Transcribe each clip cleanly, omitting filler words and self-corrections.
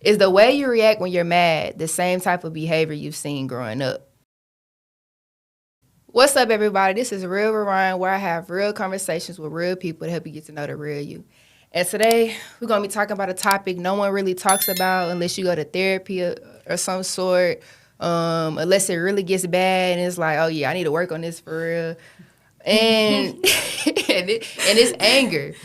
Is the way you react when you're mad the same type of behavior you've seen growing up? What's up, everybody? This is Real Ryan, where I have real conversations with real people to help you get to know the real you. And today, we're going to be talking about a topic no one really talks about unless you go to therapy or some sort, unless it really gets bad and it's like, oh, yeah, I need to work on this for real. And, and it's anger.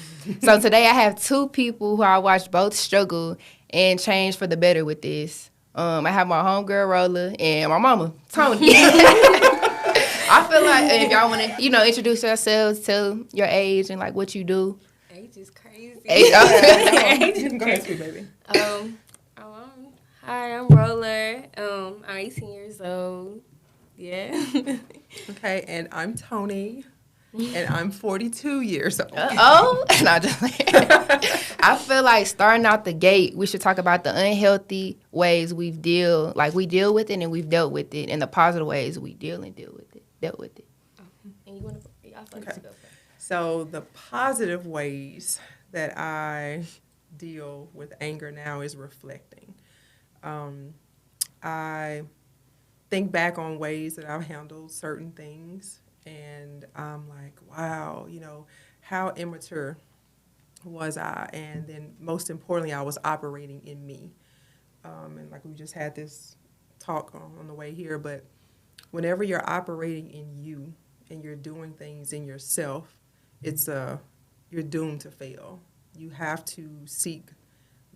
So today, I have two people who I watched both struggle and change for the better with this. I have my homegirl, Rolla, and my mama, Toni. I feel like if y'all want to, introduce yourselves, tell your age and like what you do. Age is crazy. Age, Go ahead, sweet baby. Hi, I'm Rolla. I'm 18 years old. Yeah. Okay, and I'm Toni, and I'm 42 years old. No, just I feel like starting out the gate, we should talk about the unhealthy ways we deal with it and we've dealt with it, and the positive ways we dealt with it. And you want to? Okay. So the positive ways that I deal with anger now is reflecting. I think back on ways that I've handled certain things, and I'm like, wow, how immature was I? And then most importantly, I was operating in me. And like we just had this talk on the way here, but whenever you're operating in you and you're doing things in yourself, you're doomed to fail. You have to seek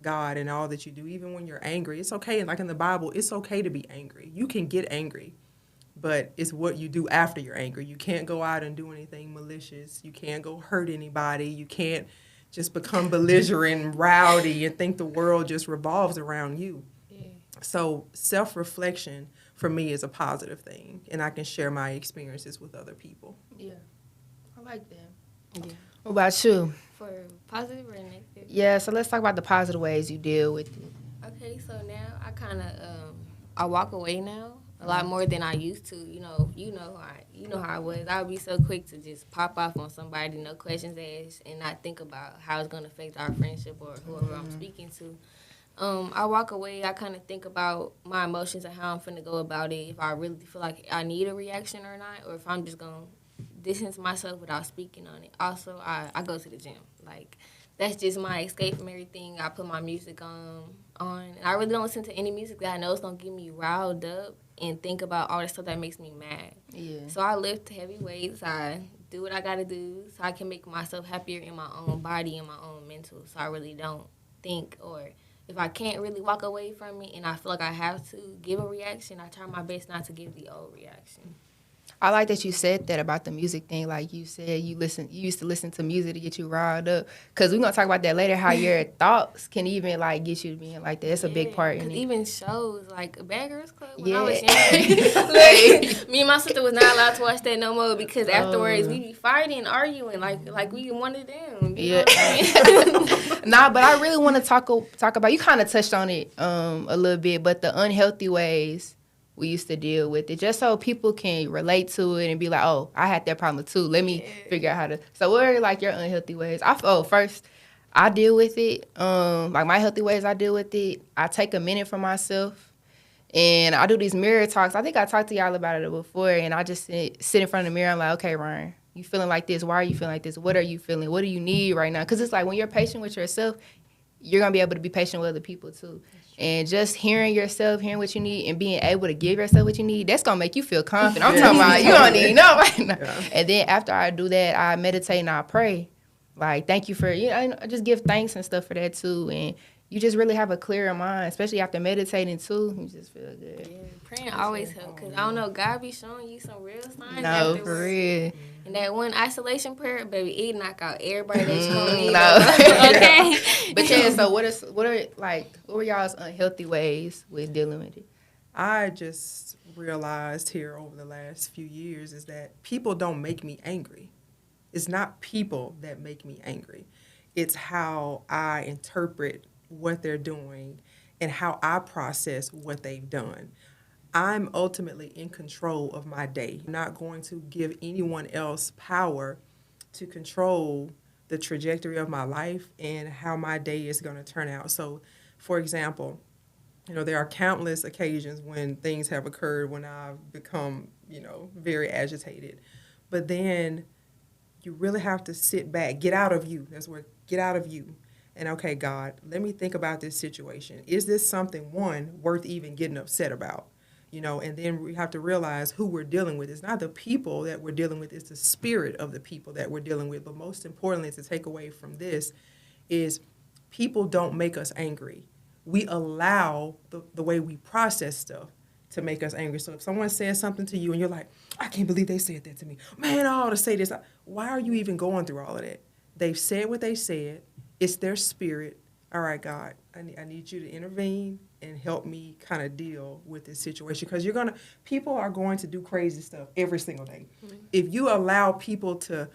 God in all that you do, even when you're angry. It's okay, like in the Bible, it's okay to be angry. You can get angry, but it's what you do after you're angry. You can't go out and do anything malicious. You can't go hurt anybody. You can't just become belligerent and rowdy and think the world just revolves around you. Yeah. So self-reflection for me is a positive thing, and I can share my experiences with other people. Yeah, I like that. Yeah. What about you? For positive or negative? Yeah, so let's talk about the positive ways you deal with it. Okay, so now I kind of I walk away now a lot more than I used to. You know how I was. I would be so quick to just pop off on somebody, no questions asked, and not think about how it's gonna affect our friendship or whoever I'm speaking to. I walk away. I kind of think about my emotions and how I'm finna go about it. If I really feel like I need a reaction or not, or if I'm just gonna distance myself without speaking on it. Also, I go to the gym. Like, that's just my escape from everything. I put my music on. And I really don't listen to any music that I know is gonna get me riled up and think about all the stuff that makes me mad. Yeah. So I lift heavy weights. I do what I gotta do so I can make myself happier in my own body and my own mental. So I really don't think, or if I can't really walk away from it and I feel like I have to give a reaction, I try my best not to give the old reaction. I like that you said that about the music thing. Like you said, you used to listen to music to get you riled up. Because we're going to talk about that later, how your thoughts can even, like, get you to being like that. It's a big part in it. Even shows, like, Bad Girls Club, when I was younger, me and my sister was not allowed to watch that no more because afterwards we be fighting, arguing, like we one of them. You know what I mean? Nah, but I really want to talk about, you kind of touched on it a little bit, but the unhealthy ways we used to deal with it, just so people can relate to it and be like, oh, I had that problem too. Let me figure out how to. So what are like your unhealthy ways? First, I deal with it. Like my healthy ways, I deal with it. I take a minute for myself, and I do these mirror talks. I think I talked to y'all about it before, and I just sit in front of the mirror. I'm like, okay, Ryan, you feeling like this? Why are you feeling like this? What are you feeling? What do you need right now? Because it's like when you're patient with yourself, you're going to be able to be patient with other people too. And just hearing yourself, hearing what you need, and being able to give yourself what you need, that's going to make you feel confident. I'm talking about you don't need nobody. Yeah. And then after I do that, I meditate and I pray. Like, thank you for, I just give thanks and stuff for that too. And you just really have a clearer mind, especially after meditating too. You just feel good. Yeah, praying always helps because I don't know, God be showing you some real signs. No, for real. And that one isolation prayer, baby, it knock out everybody that you don't need. No. Okay. But yeah, so what were y'all's unhealthy ways with dealing with it? I just realized here over the last few years is that people don't make me angry. It's not people that make me angry. It's how I interpret what they're doing and how I process what they've done. I'm ultimately in control of my day. I'm not going to give anyone else power to control the trajectory of my life and how my day is going to turn out. So, for example, there are countless occasions when things have occurred when I've become, very agitated. But then you really have to sit back, get out of you. That's where get out of you. And okay, God, let me think about this situation. Is this something, one, worth even getting upset about? And then we have to realize who we're dealing with. It's not the people that we're dealing with, it's the spirit of the people that we're dealing with. But most importantly, to take away from this is people don't make us angry. We allow the way we process stuff to make us angry. So if someone says something to you and you're like, I can't believe they said that to me. Man, I ought to say this. Why are you even going through all of that? They've said what they said. It's their spirit. All right, God, I need you to intervene and help me kind of deal with this situation. Because people are going to do crazy stuff every single day. Mm-hmm. If you allow people to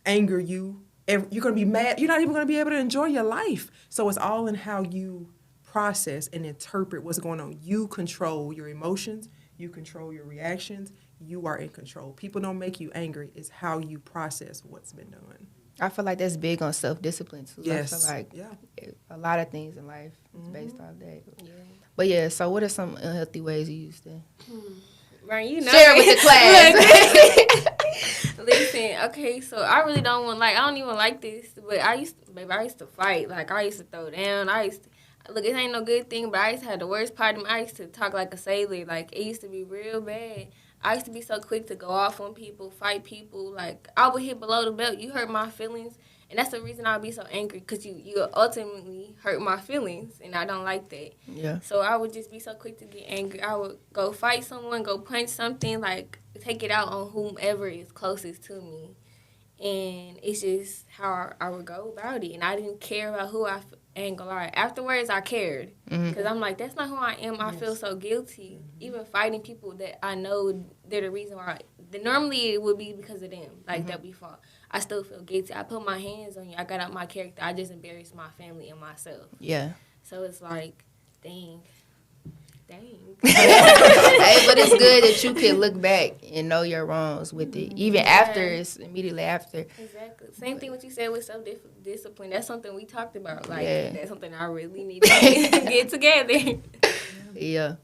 anger you, you're going to be mad. You're not even going to be able to enjoy your life. So it's all in how you process and interpret what's going on. You control your emotions. You control your reactions. You are in control. People don't make you angry. It's how you process what's been done. I feel like that's big on self-discipline, too. Yes. I feel like a lot of things in life is based off that. Yeah. But, yeah, so what are some unhealthy ways you used to? Right, share with the class. Listen, okay, so I really don't want, I don't even like this, but I used to fight. I used to throw down. Look, it ain't no good thing, but I used to have the worst part of me. I used to talk like a sailor. It used to be real bad. I used to be so quick to go off on people, fight people. I would hit below the belt. You hurt my feelings. And that's the reason I would be so angry, because you ultimately hurt my feelings, and I don't like that. Yeah. So I would just be so quick to get angry. I would go fight someone, go punch something, take it out on whomever is closest to me. And it's just how I would go about it. And I didn't care about who I ain't gonna lie. Afterwards, I cared. Because I'm like, that's not who I am. I feel so guilty. Even fighting people that I know they're the reason why. Normally, it would be because of them. That we fought. I still feel guilty. I put my hands on you. I got out my character. I just embarrassed my family and myself. Yeah. So it's dang. Hey, but it's good that you can look back and know your wrongs with it, even after it's immediately after. Exactly. Same thing what you said with self-discipline. That's something we talked about. That's something I really need to get together. Yeah.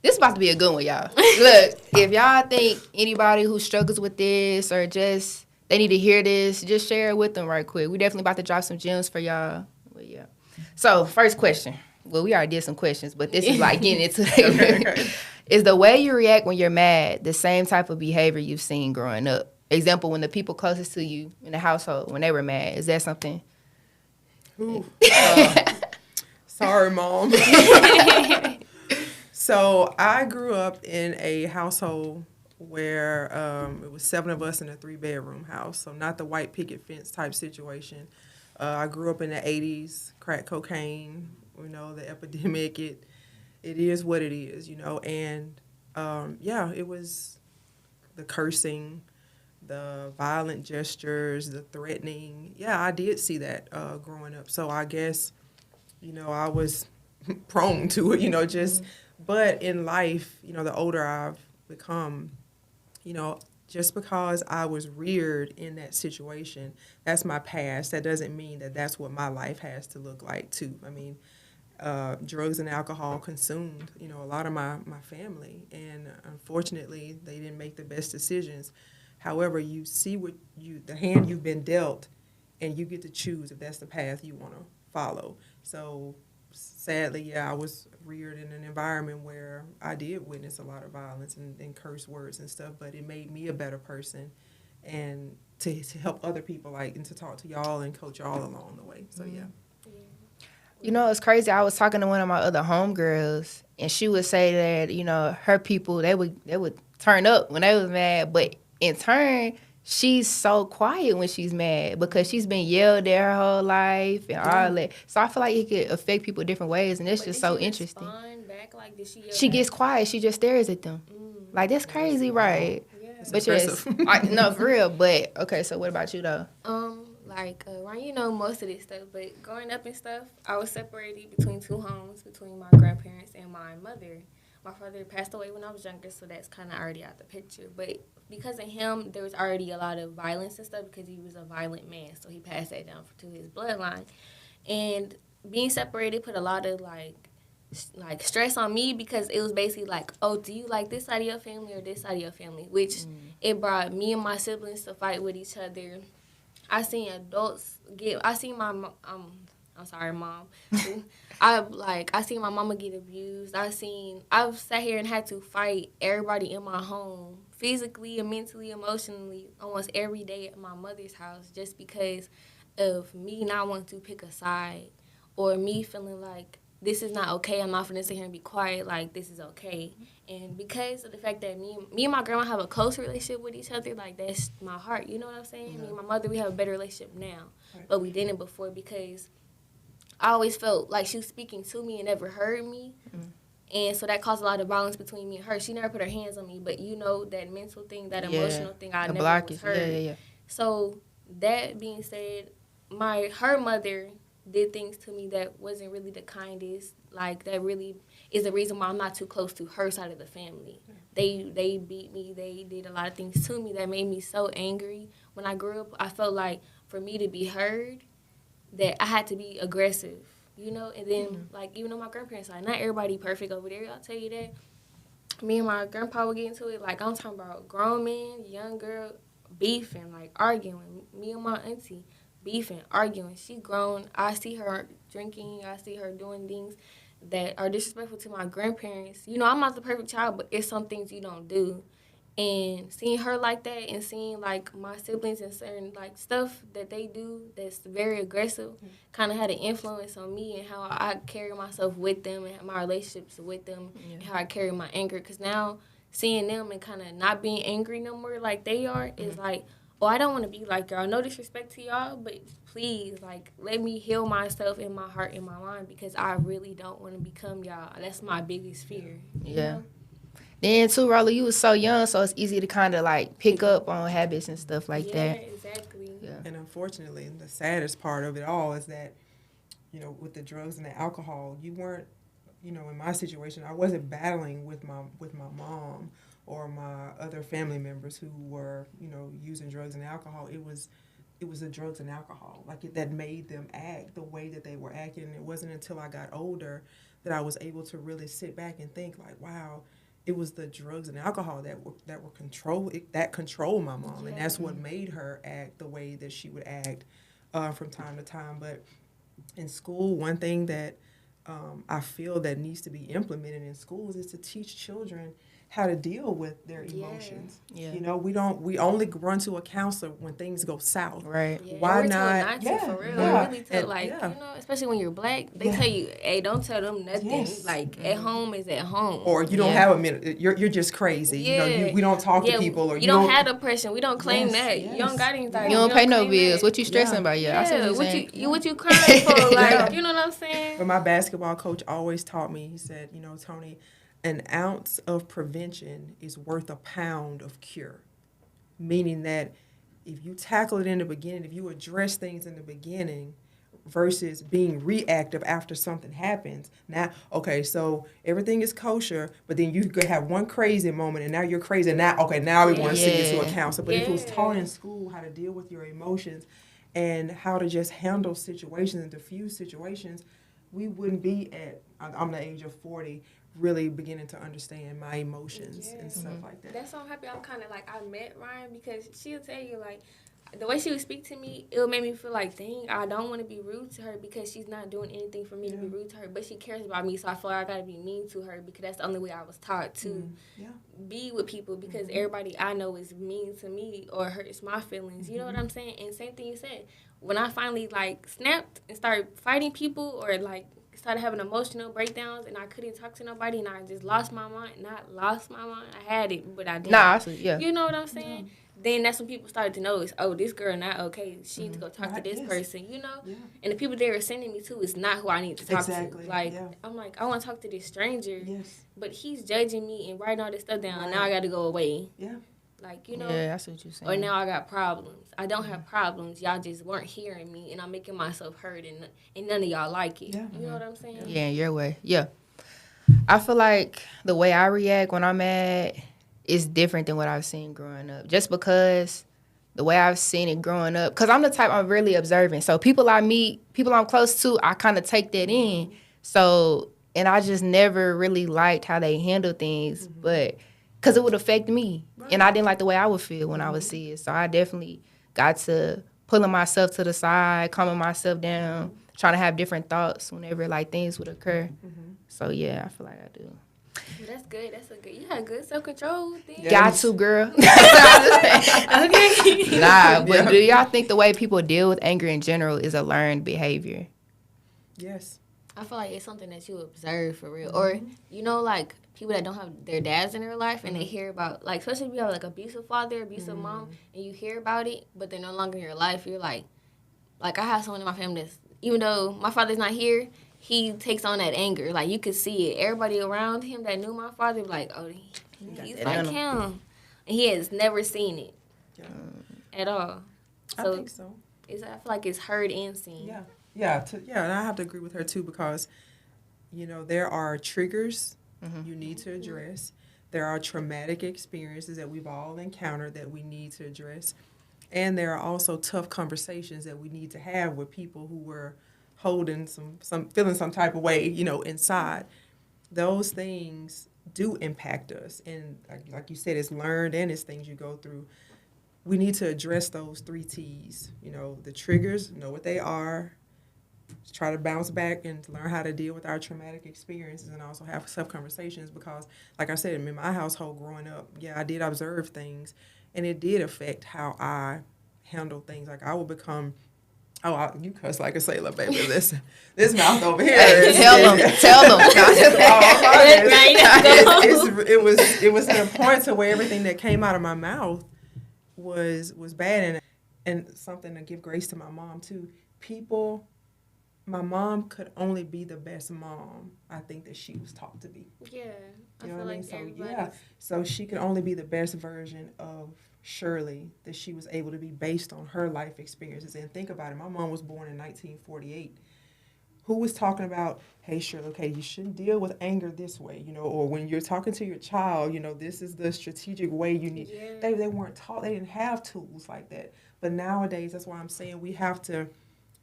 This is about to be a good one, y'all. Look, if y'all think anybody who struggles with this or just they need to hear this, just share it with them right quick. We definitely about to drop some gems for y'all. But yeah. So, first question. Well, we already did some questions, but this is getting into it. Is the way you react when you're mad the same type of behavior you've seen growing up? Example, when the people closest to you in the household, when they were mad, is that something? Ooh. Sorry, Mom. So I grew up in a household where it was 7 of us in a 3-bedroom house, so not the white picket fence type situation. I grew up in the 80s, crack cocaine, the epidemic. It is what it is, and it was the cursing, the violent gestures, the threatening. Yeah, I did see that growing up. So I guess, I was prone to it, but in life, the older I've become, just because I was reared in that situation, that's my past. That doesn't mean that that's what my life has to look like, too. I mean, drugs and alcohol consumed, a lot of my family. And unfortunately, they didn't make the best decisions. However, you see the hand you've been dealt, and you get to choose if that's the path you want to follow. So sadly, I was reared in an environment where I did witness a lot of violence and curse words and stuff, but it made me a better person and to help other people, and to talk to y'all and coach y'all along the way. So, yeah. It's crazy. I was talking to one of my other homegirls, and she would say that, her people, they would turn up when they was mad, but in turn, she's so quiet when she's mad because she's been yelled at her whole life and all that. So I feel like it could affect people different ways, and it's just so interesting. Back? Did she gets quiet. She just stares at them. That's crazy, right? Yeah. But yes, no, for real. But okay, so what about you though? Ryan, most of this stuff, but growing up and stuff, I was separated between 2 homes, between my grandparents and my mother. My father passed away when I was younger, so that's kind of already out the picture. But because of him, there was already a lot of violence and stuff because he was a violent man, so he passed that down to his bloodline. And being separated put a lot of, like stress on me because it was basically like, oh, do you like this side of your family or this side of your family? Which it brought me and my siblings to fight with each other. I seen adults I seen my I'm sorry, Mom. I seen my mama get abused. I've sat here and had to fight everybody in my home, physically and mentally, emotionally, almost every day at my mother's house, just because of me not wanting to pick a side, or me feeling like this is not okay. I'm not gonna sit here and be quiet. Like, this is okay. And because of the fact that me and my grandma have a close relationship with each other, like, that's my heart. You know what I'm saying? Me and my mother, we have a better relationship now, but we didn't before, because I always felt like she was speaking to me and never heard me. And so that caused a lot of violence between me and her. She never put her hands on me, but that mental thing, that emotional thing, I never was heard. So that being said, her mother did things to me that wasn't really the kindest. Like, that really is the reason why I'm not too close to her side of the family. They beat me. They did a lot of things to me that made me so angry. When I grew up, I felt like for me to be heard, that I had to be aggressive, And then, like, even though my grandparents side, not everybody perfect over there, I'll tell you that. Me and my grandpa would get into it. Like, I'm talking about grown man, young girl, beefing, like, arguing. Me and my auntie beefing, arguing. She grown. I see her drinking. I see her doing things that are disrespectful to my grandparents. I'm not the perfect child, but it's some things you don't do. And seeing her like that, and seeing, like, my siblings and certain, like, stuff that they do that's very aggressive kind of had an influence on me and how I carry myself with them and my relationships with them and how I carry my anger. Because now seeing them and kind of not being angry no more like they are is like, oh, I don't want to be like y'all. No disrespect to y'all, but please, like, let me heal myself in my heart and my mind, because I really don't want to become y'all. That's my biggest fear. You know? Then, too, Rolla, you was so young, so it's easy to kind of, like, pick up on habits and stuff like that. Yeah, exactly. Yeah. And unfortunately, the saddest part of it all is that, with the drugs and the alcohol, you weren't, in my situation, I wasn't battling with my mom or my other family members who were, using drugs and alcohol. It was the drugs and alcohol, that made them act the way that they were acting. And it wasn't until I got older that I was able to really sit back and think, like, wow, it was the drugs and alcohol that controlled my mom, and that's what made her act the way that she would act from time to time. But in school, one thing that I feel that needs to be implemented in schools is to teach children how to deal with their emotions. Yeah. We only run to a counselor when things go south. Right. Yeah, Why we're not? Told not to, for real. Yeah. Really tell, especially when you're black, they tell you, hey, don't tell them nothing. Yes. Like, at home is at home. Or you don't have a minute. You're just crazy. Yeah. We don't talk to people. Or you don't have depression. We don't claim that. Yes. You don't got anything. You don't pay no bills. That. What you stressing about? Yeah, I see what you're saying. What you crying for? Like, you know what I'm saying? But my basketball coach always taught me, he said, Toni, an ounce of prevention is worth a pound of cure. Meaning that if you tackle it in the beginning, if you address things in the beginning versus being reactive after something happens. Now, okay, so everything is kosher, but then you could have one crazy moment and now you're crazy. Now we want to send you to a counselor. But if it was taught in school how to deal with your emotions and how to just handle situations and diffuse situations, we wouldn't be I'm the age of 40, really beginning to understand my emotions and stuff like that. That's why I'm happy I'm kind of like, I met Ryan, because she'll tell you, like, the way she would speak to me, it would make me feel like, dang, I don't want to be rude to her because she's not doing anything for me to be rude to her, but she cares about me, so I feel like I got to be mean to her because that's the only way I was taught to be with people, because everybody I know is mean to me or hurts my feelings. You know what I'm saying? And same thing you said. When I finally, like, snapped and started fighting people or, like, started having emotional breakdowns and I couldn't talk to nobody and I just lost my mind. Not lost my mind. I had it, but I didn't. Nah, I see, yeah. You know what I'm saying? Then that's when people started to notice, oh, this girl not okay. She needs to go talk to this person, Yeah. And the people they were sending me to is not who I need to talk to. Like, I'm like, I want to talk to this stranger, but he's judging me and writing all this stuff down. Now I got to go away. Yeah. Like, Yeah, that's what you're saying. Or now I got problems. I don't have problems. Y'all just weren't hearing me, and I'm making myself heard, and none of y'all like it. Yeah. You know what I'm saying? Yeah, in your way. Yeah. I feel like the way I react when I'm mad is different than what I've seen growing up. Just because the way I've seen it growing up, because I'm the type I'm really observant. So people I meet, people I'm close to, I kind of take that in. So and I just never really liked how they handle things, but because it would affect me, and I didn't like the way I would feel when I would see it. So I definitely got to pulling myself to the side, calming myself down, trying to have different thoughts whenever like things would occur. So yeah, I feel like I do. Well, that's good. That's a good. You had good self control. Yeah. Got to, girl. Okay. Nah, but Yeah. do y'all think the way people deal with anger in general is a learned behavior? Yes. I feel like it's something that you observe for real, or you know, like people that don't have their dads in their life, and they hear about, like, especially if you have like abusive father, abusive mom, and you hear about it, but they're no longer in your life. You're like I have someone in my family that's, even though my father's not here, he takes on that anger. Like, you could see it. Everybody around him that knew my father be like, oh, he's like him, and he has never seen it at all. So I think so. I feel like it's heard and seen. Yeah. Yeah, and I have to agree with her too, because, you know, there are triggers you need to address. There are traumatic experiences that we've all encountered that we need to address. And there are also tough conversations that we need to have with people who were holding some feeling some type of way, you know, inside. Those things do impact us. And like you said, it's learned and it's things you go through. We need to address those 3 T's. You know, the triggers, know what they are, try to bounce back and learn how to deal with our traumatic experiences, and also have tough conversations, because, like I said, in my household growing up, yeah, I did observe things, and it did affect how I handle things. Like, I would become, you cuss like a sailor, baby. Listen, this mouth over here is... Tell them. It was at a point to where everything that came out of my mouth was bad, and something to give grace to my mom, too. My mom could only be the best mom I think that she was taught to be. Yeah, you know what I mean? So she could only be the best version of Shirley that she was able to be based on her life experiences. And think about it, my mom was born in 1948. Who was talking about, hey, Shirley, okay, you shouldn't deal with anger this way, you know, or when you're talking to your child, you know, this is the strategic way you need. Yeah. They weren't taught, they didn't have tools like that. But nowadays, that's why I'm saying we have to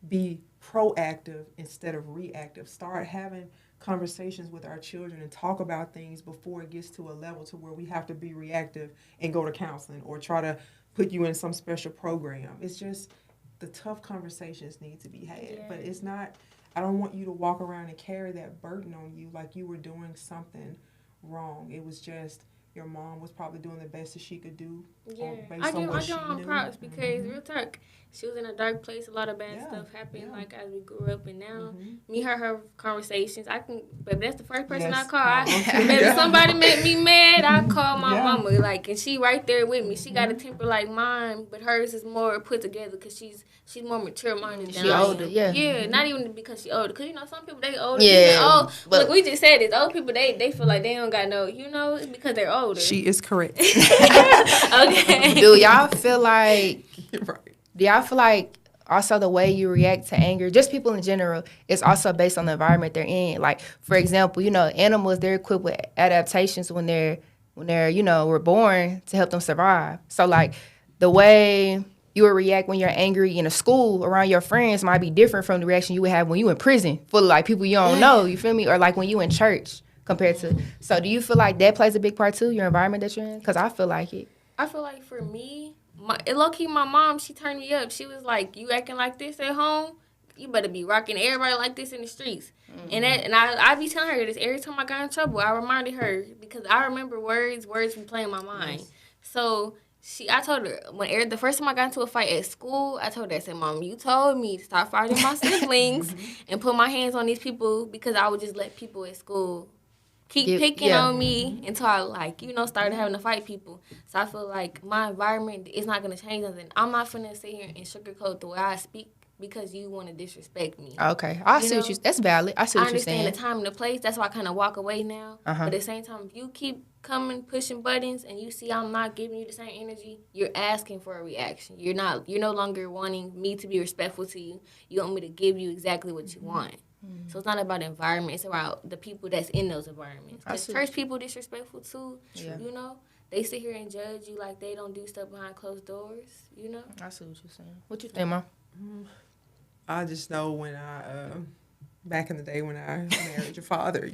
be proactive instead of reactive. Start having conversations with our children and talk about things before it gets to a level to where we have to be reactive and go to counseling or try to put you in some special program. It's just the tough conversations need to be had. But it's not, I don't want you to walk around and carry that burden on you like you were doing something wrong. It was just your mom was probably doing the best that she could do. I give her props because real talk, she was in a dark place. A lot of bad stuff happened, like as we grew up, and now me her conversations. But that's the first person I call. If somebody made me mad, I call my mama. Like, and she right there with me. She got a temper like mine, but hers is more put together because she's more mature minded than I am. Older, yeah. Not even because she older. Because you know some people they older. Yeah. But we just said this. Old people they feel like they don't got no. You know, it's because they're older. She is correct. Okay. Do y'all feel like? Do y'all feel like also the way you react to anger, just people in general, is also based on the environment they're in? Like, for example, you know, animals, they're equipped with adaptations when they're you know, were born to help them survive. So like the way you would react when you're angry in a school around your friends might be different from the reaction you would have when you in prison full of like people you don't know, you feel me? Or like when you in church compared to. So do you feel like that plays a big part too, your environment that you're in? Because I feel like it. I feel like for me, low-key, my mom, she turned me up. She was like, you acting like this at home, you better be rocking everybody like this in the streets. And I be telling her this every time I got in trouble. I reminded her because I remember words be playing in my mind. So I told her, the first time I got into a fight at school, I told her, I said, Mom, you told me to stop fighting my siblings and put my hands on these people because I would just let people at school keep picking on me until I, started having to fight people. So I feel like my environment is not going to change nothing. I'm not going to sit here and sugarcoat the way I speak because you want to disrespect me. Okay. I see what you... That's valid. I see what you're saying. I understand the time and the place. That's why I kind of walk away now. But at the same time, if you keep coming, pushing buttons, and you see I'm not giving you the same energy, you're asking for a reaction. You're no longer wanting me to be respectful to you. You want me to give you exactly what you want. So it's not about environment. It's about the people that's in those environments. Because church people disrespectful too. You know, they sit here and judge you like they don't do stuff behind closed doors. You know. I see what you're saying. What you think, Mom? I just know when back in the day when I married your father,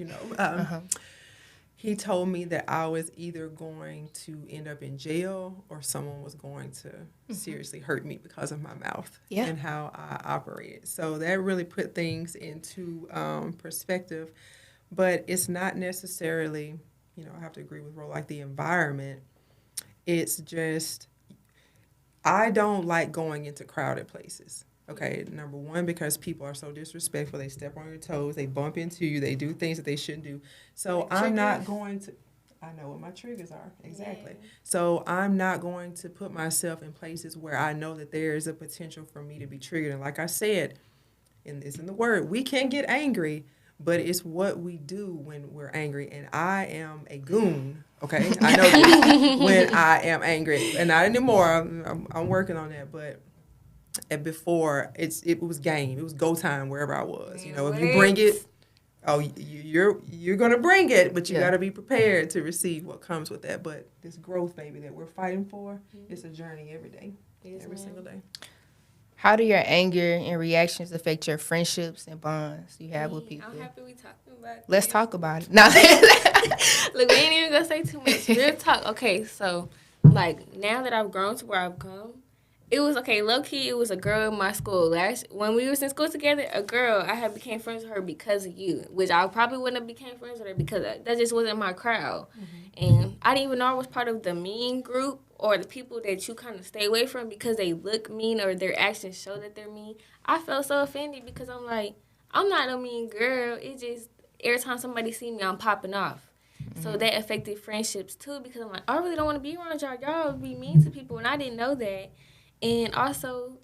he told me that I was either going to end up in jail or someone was going to seriously hurt me because of my mouth and how I operated. So that really put things into perspective. But it's not necessarily, I have to agree with Rolla, like the environment. It's just, I don't like going into crowded places. Okay, number one, because people are so disrespectful. They step on your toes. They bump into you. They do things that they shouldn't do. So like I'm not going to, I know what my triggers are. Exactly. Yeah. So I'm not going to put myself in places where I know that there is a potential for me to be triggered. And like I said, and it's in the word, we can get angry, but it's what we do when we're angry. And I am a goon, okay? I know this when I am angry. And not anymore. I'm working on that, but... And before it was game, it was go time wherever I was. If you bring it, you're gonna bring it, but you gotta be prepared to receive what comes with that. But this growth, baby, that we're fighting for, it's a journey every day, every single day. How do your anger and reactions affect your friendships and bonds you have with people? I'm happy we talking about Let's talk about it. Now, look, we ain't even gonna say too much. Real talk. Okay, so like now that I've grown to where I've come. It was, okay, low-key, it was a girl in my school. When we was in school together, a girl, I had became friends with her because of you, which I probably wouldn't have became friends with her because that just wasn't my crowd. And I didn't even know I was part of the mean group or the people that you kind of stay away from because they look mean or their actions show that they're mean. I felt so offended because I'm like, I'm not a mean girl. It just, every time somebody see me, I'm popping off. So that affected friendships, too, because I'm like, I really don't want to be around y'all. Y'all be mean to people, and I didn't know that. And also,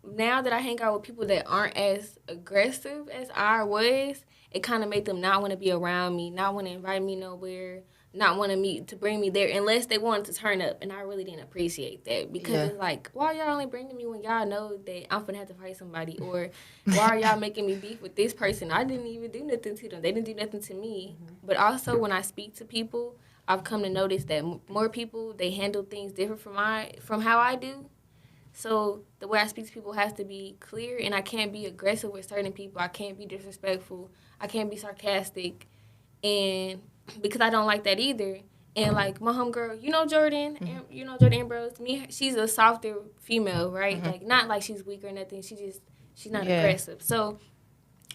now that I hang out with people that aren't as aggressive as I was, it kind of made them not want to be around me, not want to invite me nowhere, not want to bring me there unless they wanted to turn up. And I really didn't appreciate that because it's like, why are y'all only bringing me when y'all know that I'm going to have to fight somebody? Or why are y'all making me beef with this person? I didn't even do nothing to them. They didn't do nothing to me. But also, when I speak to people, I've come to notice that more people, they handle things different from how I do. So the way I speak to people has to be clear, and I can't be aggressive with certain people. I can't be disrespectful. I can't be sarcastic, and because I don't like that either. And like my homegirl, Jordan, Jordan Ambrose. She's a softer female, right? Like not like she's weak or nothing. She's not aggressive. So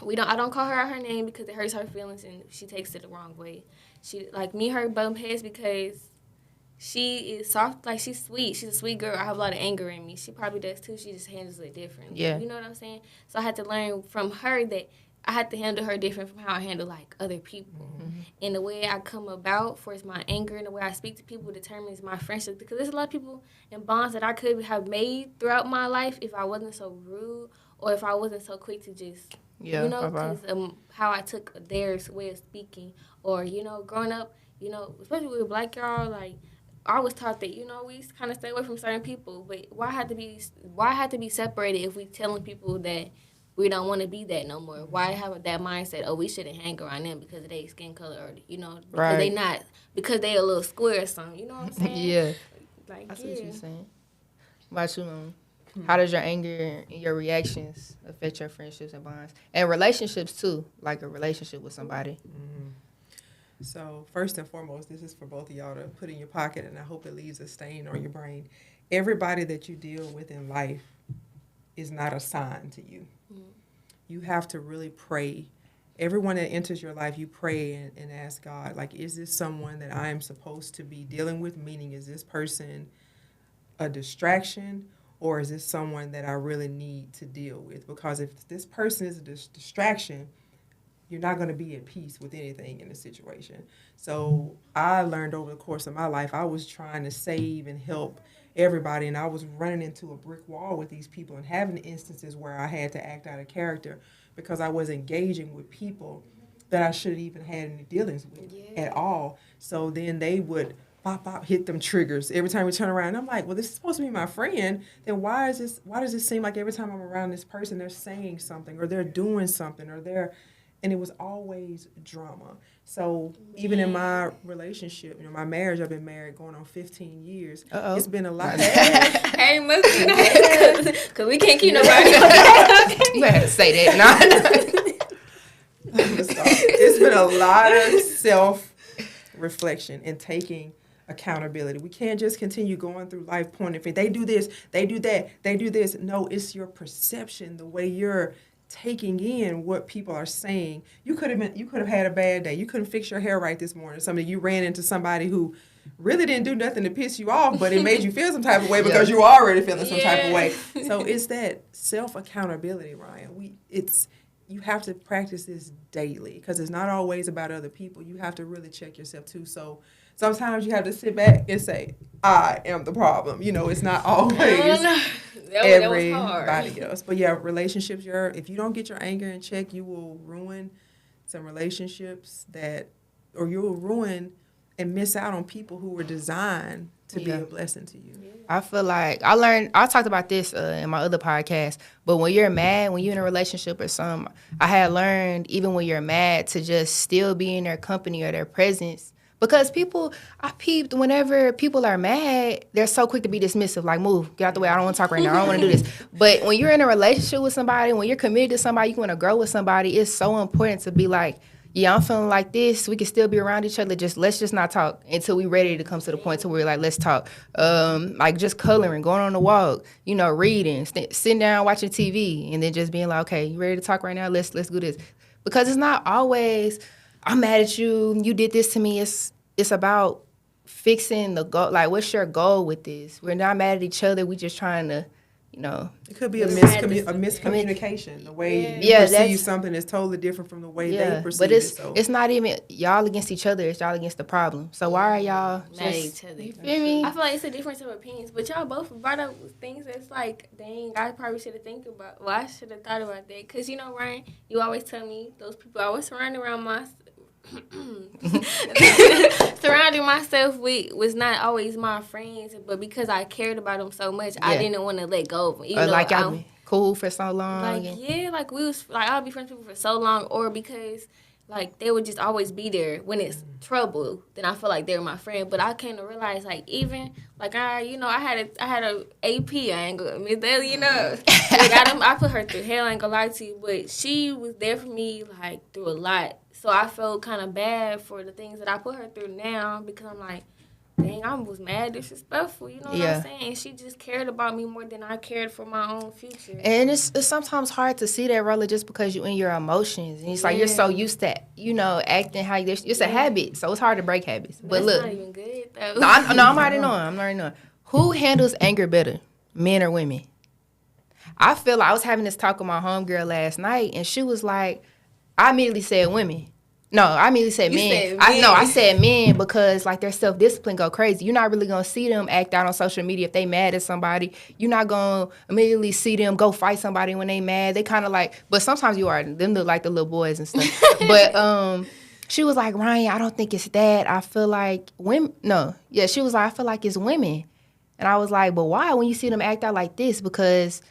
I don't call her out her name because it hurts her feelings and she takes it the wrong way. She her bump heads because. She is soft, like she's sweet. She's a sweet girl. I have a lot of anger in me. She probably does too. She just handles it different. Yeah. You know what I'm saying? So I had to learn from her that I had to handle her different from how I handle like other people. And the way I come about for my anger and the way I speak to people determines my friendship because there's a lot of people and bonds that I could have made throughout my life if I wasn't so rude or if I wasn't so quick to just, because how I took their way of speaking or, growing up, especially with black y'all, like, I was taught that, we kind of stay away from certain people, but why have to be separated if we telling people that we don't want to be that no more? Why have that mindset, we shouldn't hang around them because of their skin color or, because because they a little square or something, you know what I'm saying? Yeah. Like, I see what you're saying. What about you, Mom? How does your anger and your reactions affect your friendships and bonds? And relationships, too, like a relationship with somebody. So first and foremost, this is for both of y'all to put in your pocket, and I hope it leaves a stain on your brain. Everybody that you deal with in life is not assigned to you. You have to really pray. Everyone that enters your life, you pray and ask God, like, is this someone that I am supposed to be dealing with? Meaning, is this person a distraction, or is this someone that I really need to deal with? Because if this person is a distraction, you're not going to be at peace with anything in the situation. So I learned over the course of my life, I was trying to save and help everybody, and I was running into a brick wall with these people and having instances where I had to act out of character because I was engaging with people that I shouldn't even had any dealings with at all. So then they would hit them triggers every time we turn around. I'm like, well, this is supposed to be my friend. Then why does it seem like every time I'm around this person, they're saying something or they're doing something or and it was always drama. So even in my relationship, my marriage, I've been married going on 15 years. It's been a lot. Hey, must be because we can't keep nobody. You had to say that. No. It's been a lot of self-reflection and taking accountability. We can't just continue going through life pointing fingers. They do this, they do that, they do this. No, it's your perception, the way you're taking in what people are saying. You could have had a bad day. You couldn't fix your hair right this morning. You ran into somebody who really didn't do nothing to piss you off, but it made you feel some type of way because you were already feeling some type of way. So it's that self-accountability, Ryan. You have to practice this daily because it's not always about other people. You have to really check yourself too. So sometimes you have to sit back and say, I am the problem. It's not always everybody else. But yeah, relationships, if you don't get your anger in check, you will ruin some relationships or you will ruin and miss out on people who were designed to be a blessing to you. I feel like I talked about this in my other podcast, but when you're mad, when you're in a relationship or something, I had learned even when you're mad to just still be in their company or their presence. Because I peeped whenever people are mad, they're so quick to be dismissive, like, move, get out the way, I don't want to talk right now, I don't want to do this. But when you're in a relationship with somebody, when you're committed to somebody, you want to grow with somebody, it's so important to be like, yeah, I'm feeling like this. We can still be around each other. Let's just not talk until we're ready to come to the point to where we're like, let's talk. Like just coloring, going on a walk, reading, sitting down watching TV, and then just being like, okay, you ready to talk right now? Let's do this. Because it's not always, I'm mad at you. You did this to me. It's about fixing the goal. Like, what's your goal with this? We're not mad at each other. We just trying to. It could be a miscommunication. The way you perceive something is totally different from the way they perceive it. But it's not even y'all against each other. It's y'all against the problem. So why are y'all mad at each other? You feel me? I feel like it's a difference of opinions. But y'all both brought up things that's like, dang, I probably should have I should have thought about that. Because, Ryan, you always tell me those people I was surrounding myself with was not always my friends, but because I cared about them so much, I didn't want to let go of them. Even like y'all been cool for so long. I'll be friends with people for so long, or because like they would just always be there when it's trouble. Then I feel like they're my friend. But I came to realize like even like I had a AP. I ain't gonna admit that, I put her through hell. I ain't gonna lie to you, but she was there for me like through a lot. So I felt kind of bad for the things that I put her through now because I'm like, dang, I was mad disrespectful. You know what I'm saying? And she just cared about me more than I cared for my own future. And it's sometimes hard to see that, Rolla, just because you're in your emotions. And it's like you're so used to, acting how it's a habit. So it's hard to break habits. But look. That's not even good, though. I'm already knowing. Who handles anger better, men or women? I feel like I was having this talk with my homegirl last night, and she was like, I immediately said women. No, I immediately said men. I said men because like their self-discipline go crazy. You're not really going to see them act out on social media if they mad at somebody. You're not going to immediately see them go fight somebody when they mad. They kind of like, but sometimes you are. Them look like the little boys and stuff. But she was like, Ryan, I don't think it's that. I feel like women. No. Yeah, she was like, I feel like it's women. And I was like, but why when you see them act out like this? Because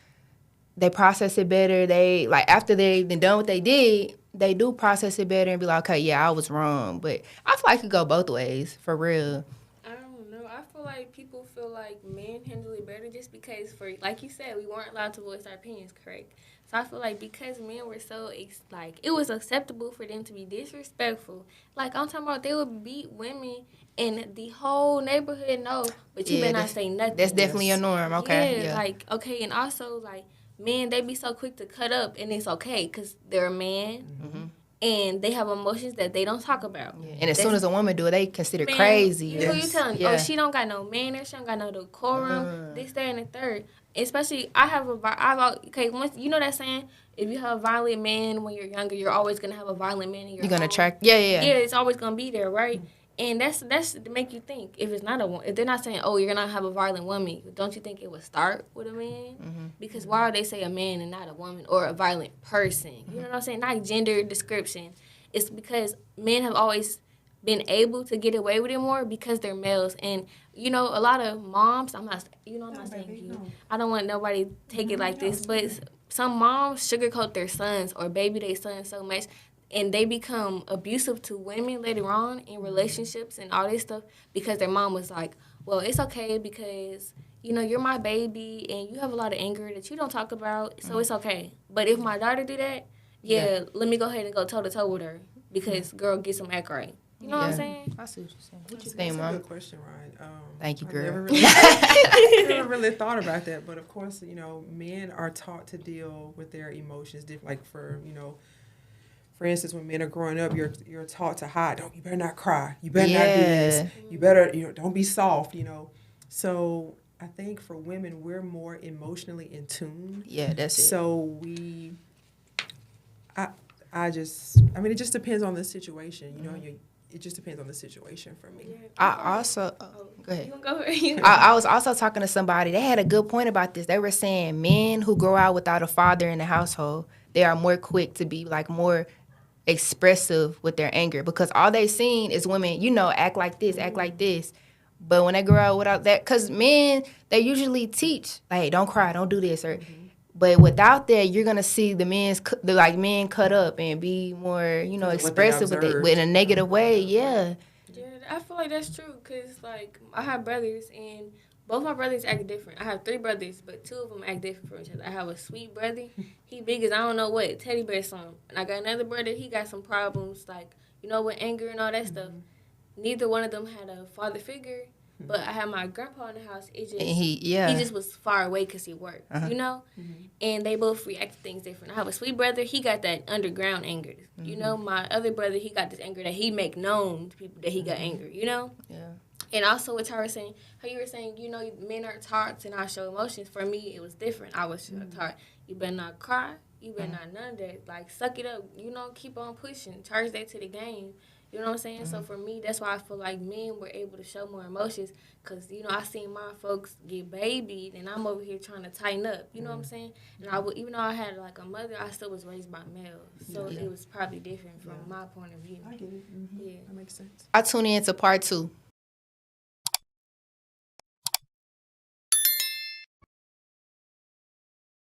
they process it better. They, like, after they've been done what they did, they do process it better and be like, okay, yeah, I was wrong. But I feel like it could go both ways, for real. I don't know. I feel like people feel like men handle it better just because, like you said, we weren't allowed to voice our opinions, correct? So I feel like because men were so, it was acceptable for them to be disrespectful. Like, I'm talking about they would beat women and the whole neighborhood know, but you better not say nothing. That's definitely a norm, okay. Yeah, like, okay, and also, like, men, they be so quick to cut up, and it's okay because they're a man, and they have emotions that they don't talk about. Yeah. And as soon as a woman do it, they consider crazy. Who you telling? Yeah. Oh, she don't got no manners, she don't got no decorum, this, that, and the third. Especially, once you know that saying, if you have a violent man when you're younger, you're always going to have a violent man in your home. You're going to attract, yeah. Yeah, it's always going to be there, right? And that's to make you think. If it's not if they're not saying, oh, you're gonna have a violent woman, don't you think it would start with a man? Because why would they say a man and not a woman or a violent person? You know what I'm saying? Not gender description. It's because men have always been able to get away with it more because they're males. And a lot of moms. I'm not saying you. I don't want nobody to take it like this, but some moms sugarcoat their sons or baby their sons so much. And they become abusive to women later on in relationships and all this stuff because their mom was like, well, it's okay because, you're my baby and you have a lot of anger that you don't talk about, so it's okay. But if my daughter do that, let me go ahead and go toe to toe with her because girl, get some act right. You know what I'm saying? I see what you're saying. What you That's think, a Mom? good question, Ryan. Thank you, I girl. never really thought about that, but of course, men are taught to deal with their emotions different. Like for instance, when men are growing up, you're taught to hide. You better not cry. You better not do this. You better don't be soft. So I think for women, we're more emotionally in tune. Yeah, that's it. So it just depends on the situation. It just depends on the situation for me. I also go ahead. You gonna go ahead? I was also talking to somebody. They had a good point about this. They were saying men who grow out without a father in the household, they are more quick to be like more expressive with their anger because all they seen is women, act like this, act like this. But when they grow out without that, because men, they usually teach, like, hey, don't cry, don't do this, or. But without that, you're gonna see the men cut up and be more, expressive with it, in a negative way. Yeah. Yeah, I feel like that's true because like I have brothers and both my brothers act different. I have 3 brothers, but 2 of them act different from each other. I have a sweet brother. He big as I don't know what, teddy bear something. And I got another brother. He got some problems like with anger and all that stuff. Neither one of them had a father figure. But I had my grandpa in the house. He just was far away because he worked, And they both react to things different. I have a sweet brother. He got that underground anger, My other brother, he got this anger that he make known to people that he got anger, Yeah. And also what Tara was saying, how you were saying, men are taught to not show emotions. For me, it was different. I was taught, you better not cry. You better not none of that. Like, suck it up. Keep on pushing. Charge that to the game. You know what I'm saying? So for me, that's why I feel like men were able to show more emotions because, I seen my folks get babied and I'm over here trying to tighten up. You know what I'm saying? And even though I had like a mother, I still was raised by males. So it was probably different from my point of view. I get it. Yeah. That makes sense. I tune in to part 2